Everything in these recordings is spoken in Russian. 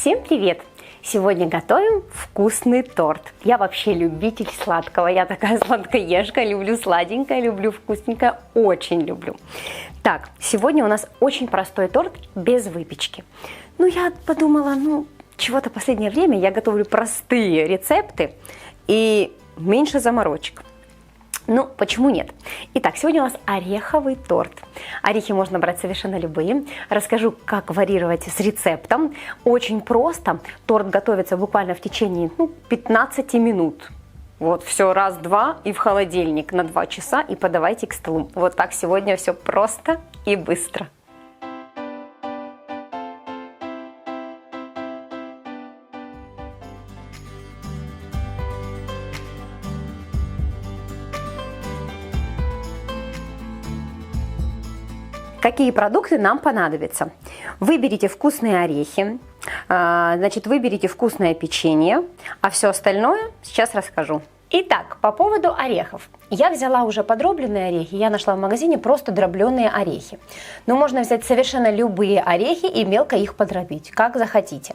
Всем привет! Сегодня готовим вкусный торт. Я вообще любитель сладкого. Я такая сладкоежка, люблю сладенькое, люблю вкусненькое, очень люблю. Так, сегодня у нас очень простой торт без выпечки. Я подумала, чего-то в последнее время я готовлю простые рецепты и меньше заморочек. Почему нет? Итак, сегодня у нас ореховый торт. Орехи можно брать совершенно любые. Расскажу, как варьировать с рецептом. Очень просто. Торт готовится буквально в течение 15 минут. Вот, все, раз-два и в холодильник на 2 часа и подавайте к столу. Вот так сегодня все просто и быстро. Какие продукты нам понадобятся? Выберите вкусные орехи, выберите вкусное печенье, а все остальное сейчас расскажу. Итак, по поводу орехов. Я взяла уже подробленные орехи, я нашла в магазине просто дробленые орехи. Но можно взять совершенно любые орехи и мелко их подробить, как захотите.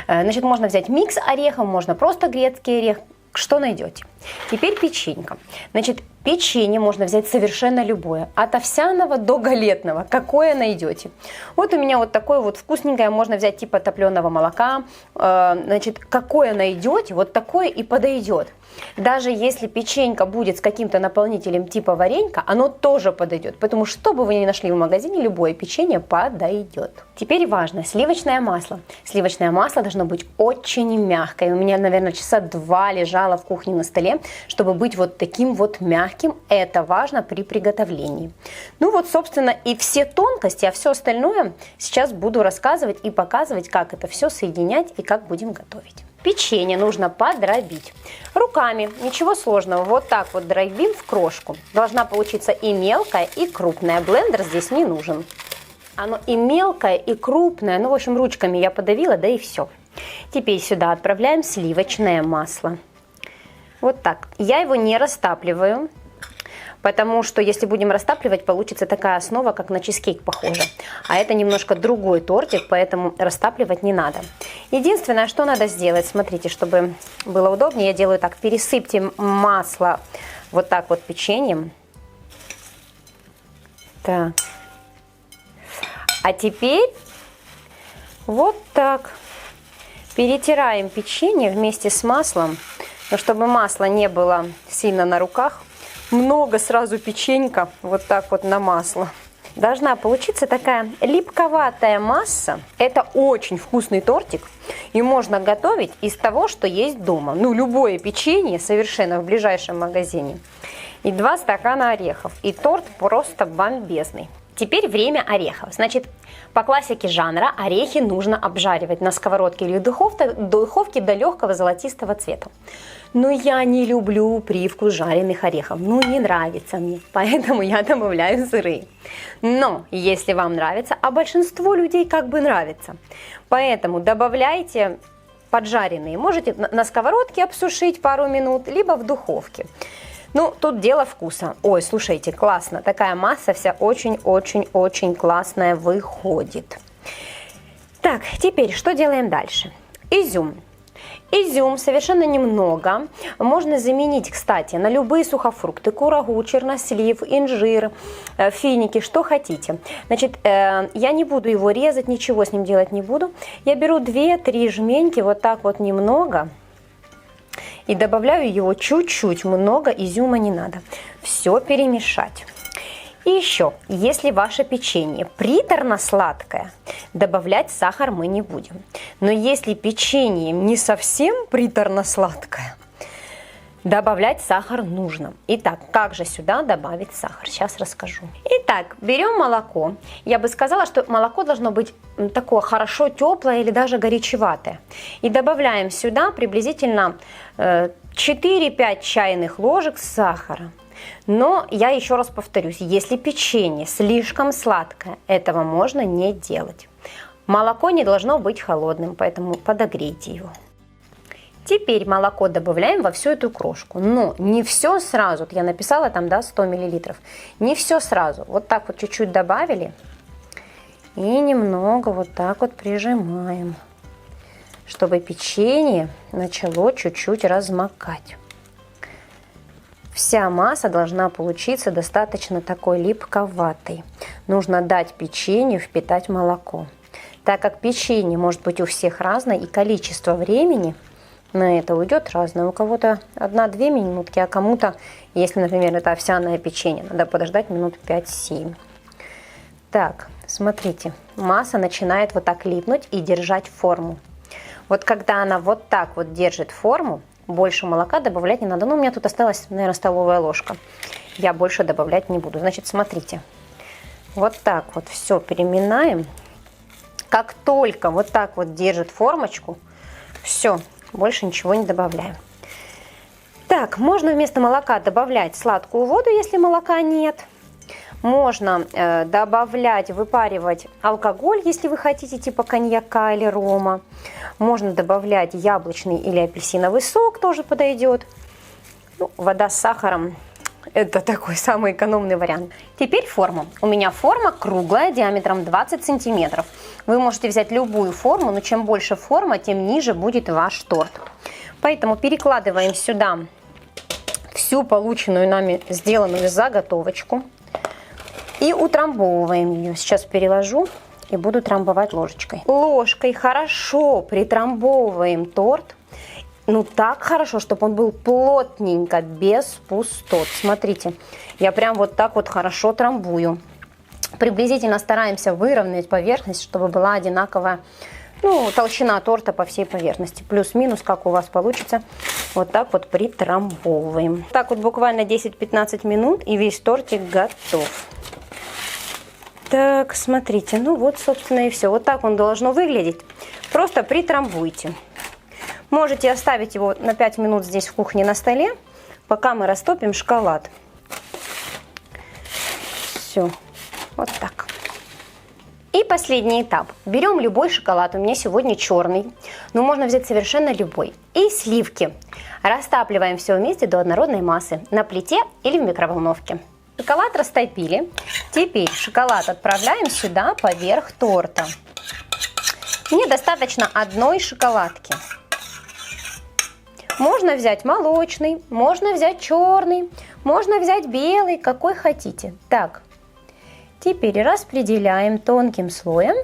Можно взять микс орехов, можно просто грецкий орех, что найдете. Теперь печенька. Печенье можно взять совершенно любое, от овсяного до галетного, какое найдете. Вот у меня вот такое вот вкусненькое, можно взять типа топленого молока. Какое найдете, вот такое и подойдет. Даже если печенька будет с каким-то наполнителем типа варенька, оно тоже подойдет, потому что, что бы вы ни нашли в магазине, любое печенье подойдет. Теперь важно, сливочное масло. Сливочное масло должно быть очень мягкое. У меня, наверное, часа 2 лежало в кухне на столе, чтобы быть вот таким вот мягким. Это важно при приготовлении. Собственно, и все тонкости, а все остальное сейчас буду рассказывать и показывать, как это все соединять и как будем готовить. Печенье нужно подробить руками, ничего сложного, вот так вот дробим в крошку. Должна получиться и мелкая, и крупная, блендер здесь не нужен. Оно и мелкое, и крупное, в общем, ручками я подавила, да и все. Теперь сюда отправляем сливочное масло. Вот так. Я его не растапливаю, потому что если будем растапливать, получится такая основа, как на чизкейк похожа. А это немножко другой тортик, поэтому растапливать не надо. Единственное, что надо сделать, смотрите, чтобы было удобнее, я делаю так. Пересыпьте масло вот так вот печеньем. Так. А теперь вот так. Перетираем печенье вместе с маслом. Но чтобы масло не было сильно на руках, много сразу печенька вот так вот на масло. Должна получиться такая липковатая масса. Это очень вкусный тортик. И можно готовить из того, что есть дома. Любое печенье совершенно в ближайшем магазине. И 2 стакана орехов. И торт просто бомбезный. Теперь время орехов. По классике жанра орехи нужно обжаривать на сковородке или духовке до легкого золотистого цвета. Но я не люблю привкус жареных орехов. Не нравится мне, поэтому я добавляю сырые. Но если вам нравится, а большинству людей нравится, поэтому добавляйте поджаренные. Можете на сковородке обсушить пару минут, либо в духовке. Тут дело вкуса. Ой, слушайте, классно. Такая масса вся очень-очень-очень классная выходит. Так, теперь что делаем дальше? Изюм. Изюм совершенно немного. Можно заменить, кстати, на любые сухофрукты. Курагу, чернослив, инжир, финики, что хотите. Я не буду его резать, ничего с ним делать не буду. Я беру 2-3 жменьки, вот так вот немного. И добавляю его чуть-чуть, много изюма не надо. Все перемешать. И еще, если ваше печенье приторно-сладкое, добавлять сахар мы не будем. Но если печенье не совсем приторно-сладкое, добавлять сахар нужно. Итак, как же сюда добавить сахар? Сейчас расскажу. Итак, берем молоко. Я бы сказала, что молоко должно быть такое хорошо теплое или даже горячеватое. И добавляем сюда приблизительно 4-5 чайных ложек сахара. Но я еще раз повторюсь, если печенье слишком сладкое, этого можно не делать. Молоко не должно быть холодным, поэтому подогрейте его. Теперь молоко добавляем во всю эту крошку, но не все сразу. Я написала там 100 мл. Не все сразу. Вот так вот чуть-чуть добавили и немного вот так вот прижимаем. чтобы печенье начало чуть-чуть размокать. Вся масса должна получиться достаточно такой липковатой. Нужно дать печенью впитать молоко. Так как печенье может быть у всех разное, и количество времени на это уйдет разное. У кого-то 1-2 минутки, а кому-то, если, например, это овсяное печенье, надо подождать минут 5-7. Так, смотрите, масса начинает вот так липнуть и держать форму. Вот когда она вот так вот держит форму, больше молока добавлять не надо. Ну, у меня тут осталась, наверное, столовая ложка. Я больше добавлять не буду. Значит, смотрите. Вот так вот все переминаем. Как только вот так вот держит формочку, все, больше ничего не добавляем. Так, можно вместо молока добавлять сладкую воду, если молока нет. Можно добавлять, выпаривать алкоголь, если вы хотите, типа коньяка или рома. Можно добавлять яблочный или апельсиновый сок, тоже подойдет. Ну, вода с сахаром – это такой самый экономный вариант. Теперь форма. У меня форма круглая, диаметром 20 сантиметров. Вы можете взять любую форму, но чем больше форма, тем ниже будет ваш торт. Поэтому перекладываем сюда всю полученную нами сделанную заготовочку. И утрамбовываем ее. Сейчас переложу и буду трамбовать ложечкой. Ложкой хорошо притрамбовываем торт. Ну так хорошо, чтобы он был плотненько, без пустот. Смотрите, я прям вот так вот хорошо трамбую. Приблизительно стараемся выровнять поверхность, чтобы была одинаковая, ну, толщина торта по всей поверхности. Плюс-минус, как у вас получится. Вот так вот притрамбовываем. Так вот буквально 10-15 минут и весь тортик готов. Так, смотрите, ну вот, собственно, и все. Вот так он должно выглядеть. Просто притрамбуйте. Можете оставить его на 5 минут здесь в кухне на столе, пока мы растопим шоколад. Все, вот так. И последний этап. Берем любой шоколад, у меня сегодня черный, но можно взять совершенно любой. И сливки. Растапливаем все вместе до однородной массы на плите или в микроволновке. Шоколад растопили. Теперь шоколад отправляем сюда поверх торта. Мне достаточно одной шоколадки. Можно взять молочный, можно взять черный, можно взять белый, какой хотите. Так, теперь распределяем тонким слоем.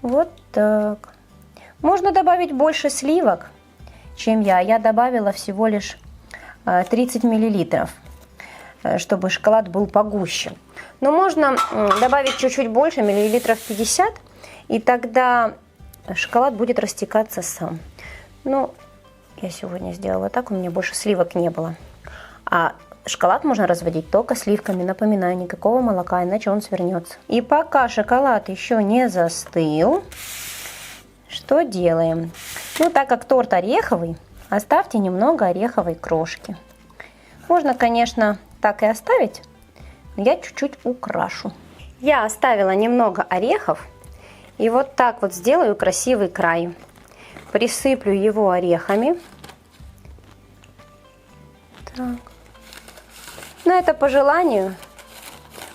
Вот так. Можно добавить больше сливок, чем я. Я добавила всего лишь 30 миллилитров, чтобы шоколад был погуще. Но можно добавить чуть-чуть больше, миллилитров 50, и тогда шоколад будет растекаться сам. Ну, я сегодня сделала так, у меня больше сливок не было. А шоколад можно разводить только сливками, напоминаю, никакого молока, иначе он свернется. И пока шоколад еще не застыл, что делаем? Ну, так как торт ореховый, оставьте немного ореховой крошки. Можно, конечно, так и оставить, но я чуть-чуть украшу. Я оставила немного орехов и вот так вот сделаю красивый край. Присыплю его орехами. Так. Но это по желанию.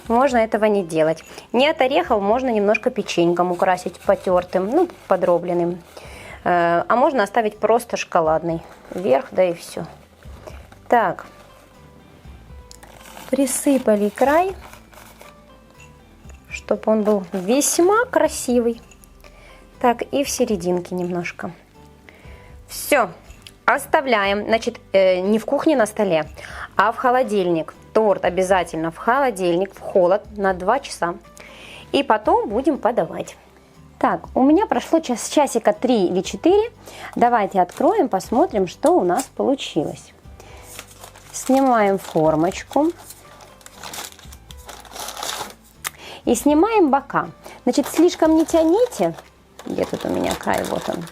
Можно этого не делать. Нет орехов, можно немножко печеньком украсить потертым, ну, подробленным. А можно оставить просто шоколадный вверх, да и все. Так. Присыпали край, чтобы он был весьма красивый. Так, и в серединке немножко. Все, оставляем, значит, не в кухне на столе, а в холодильник. Торт обязательно в холодильник, в холод на 2 часа. И потом будем подавать. Так, у меня прошло часика 3 или 4. Давайте откроем, посмотрим, что у нас получилось. Снимаем формочку. И снимаем бока. Значит, слишком не тяните. Где тут у меня край? Вот он.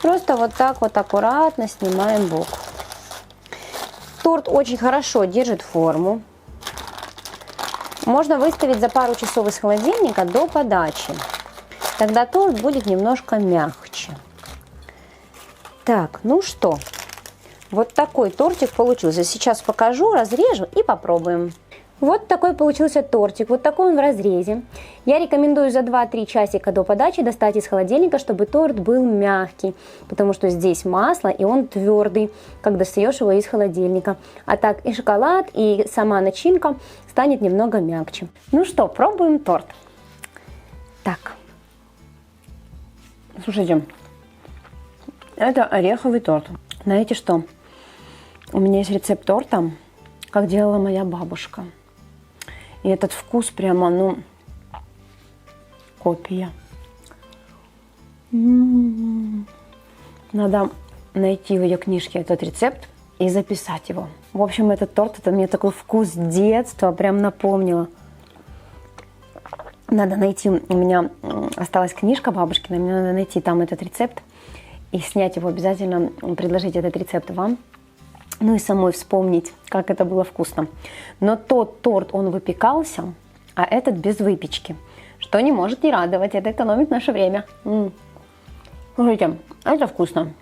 Просто вот так вот аккуратно снимаем бок. Торт очень хорошо держит форму. Можно выставить за пару часов из холодильника до подачи. Тогда торт будет немножко мягче. Так, ну что, вот такой тортик получился. Сейчас покажу, разрежу и попробуем. Вот такой получился тортик, вот такой он в разрезе. Я рекомендую за 2-3 часика до подачи достать из холодильника, чтобы торт был мягкий, потому что здесь масло и он твердый, как достаешь его из холодильника. А так и шоколад, и сама начинка станет немного мягче. Ну что, пробуем торт. Так, слушайте, это ореховый торт. Знаете что? У меня есть рецепт торта, как делала моя бабушка. И этот вкус прямо, ну, копия. Надо найти в ее книжке этот рецепт и записать его. В общем, этот торт, это мне такой вкус детства, прям напомнило. Надо найти, у меня осталась книжка бабушкина, мне надо найти там этот рецепт и снять его обязательно, предложить этот рецепт вам. Ну и самой вспомнить, как это было вкусно. Но тот торт, он выпекался, а этот без выпечки. Что не может не радовать, это экономит наше время. Слушайте, это вкусно.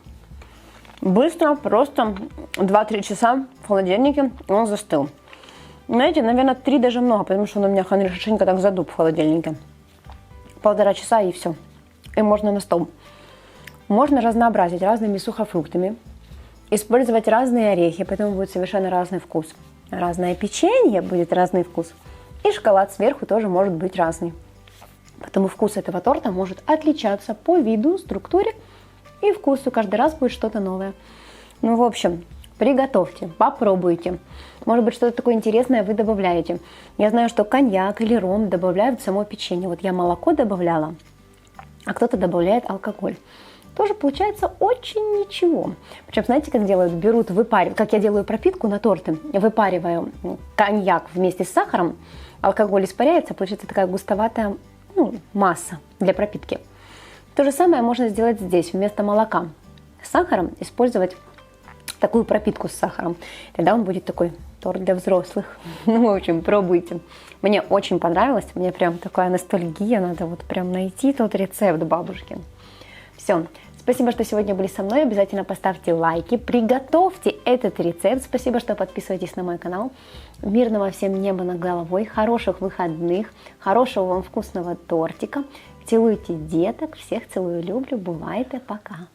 Быстро, просто 2-3 часа в холодильнике, он застыл. Знаете, наверное, 3 даже много, потому что он у меня хорошенько так задуб в холодильнике. 1,5 часа и все. И можно на стол. Можно разнообразить разными сухофруктами. Использовать разные орехи, поэтому будет совершенно разный вкус. Разное печенье будет разный вкус. И шоколад сверху тоже может быть разный. Поэтому вкус этого торта может отличаться по виду, структуре и вкусу. Каждый раз будет что-то новое. Ну, в общем, приготовьте, попробуйте. Может быть, что-то такое интересное вы добавляете. Я знаю, что коньяк или ром добавляют в само печенье. Вот я молоко добавляла, а кто-то добавляет алкоголь. Тоже получается очень ничего. Причем, знаете, как делают? Берут, выпаривают, как я делаю пропитку на торты, выпариваю коньяк вместе с сахаром, алкоголь испаряется, получается такая густоватая, ну, масса для пропитки. То же самое можно сделать здесь, вместо молока с сахаром использовать такую пропитку с сахаром. Тогда он будет такой торт для взрослых. Ну, в общем, пробуйте. Мне очень понравилось, мне прям такая ностальгия, надо вот прям найти тот рецепт бабушкин. Все. Спасибо, что сегодня были со мной. Обязательно поставьте лайки, приготовьте этот рецепт. Спасибо, что подписываетесь на мой канал. Мирного всем неба над головой, хороших выходных, хорошего вам вкусного тортика. Целуйте деток, всех целую, люблю. Бывайте, пока.